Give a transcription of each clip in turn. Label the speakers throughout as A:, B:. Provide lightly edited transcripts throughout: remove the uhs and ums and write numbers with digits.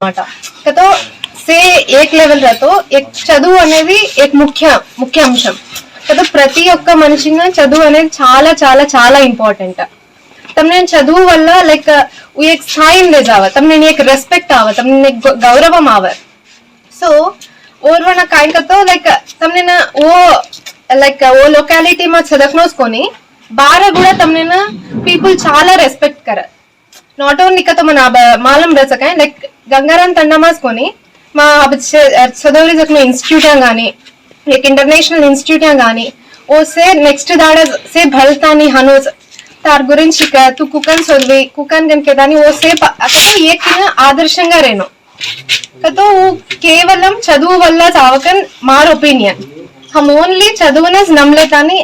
A: అనమాట. तो से एक लेवल रहतो एक చదువు అనేది एक ముఖ్య అంశం కదా. ప్రతి ఒక్క మనిషిగా చదువు అనేది చాలా చాలా చాలా इंपॉर्टेंट. તમને చదువు వల్ల લાઈક એક સ્થાઈ ले जाव, તમને एक रेस्पेक्ट आव, તમને एक गौरवम आव. सो और वना काय करतो लाईक તમને ना वो लाईक वो लोकॅलिटी માં છદકનોસ કોની બાર కూడా તમને ना पीपल చాలా రెస్పెక్ట్ કરે. नॉट ओनली का तो मन मालम रह सके लाइक गंगाराम तंडमास कोनी मा अब चदवली जखनो इंस्टिट्यूट गानी एक इंटरनेशनल इंस्टिट्यूट गानी ओ से नेक्स्ट दाड़ा से भलतानी हनुज तार गुरिंची तू कुकन चदवी कुकन गन के दानी ओ से अక్కడ एक आदर्शंगा रेनो तो केवलम చదువు వల్ల చావకన్ मार ओपिनियन हम ओनली చదువునస్ నమ్లేతాని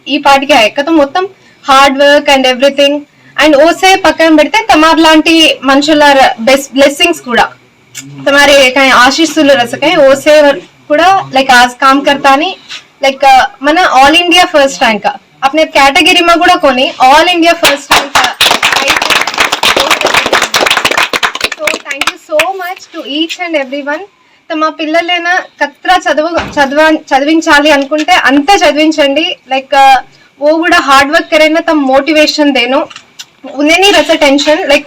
A: ఈ పాటికి అయ్యక तो మొత్తం hard work and everything and ఓసే పక్కన పెడితే తమార్ లాంటి మనుషుల బ్లెస్సింగ్స్ కూడా तुम्हारे कहीं आशीस्सुलु रसके ओसे కూడా लाइक आज काम करता नहीं लाइक मन ऑल इंडिया फर्स्ट रैंक अपने कैटेगरी में కూడా कोनी all India first rank. So thank you so much to each and everyone. తమ పిల్లలైనా కత్రా చదివించాలి అనుకుంటే అంతే చదివించండి. लाइक वो కూడా हार्ड वर्क करें ना तम मोटिवेशन देनो उन्हें नहीं रहता टेंशन. लाइक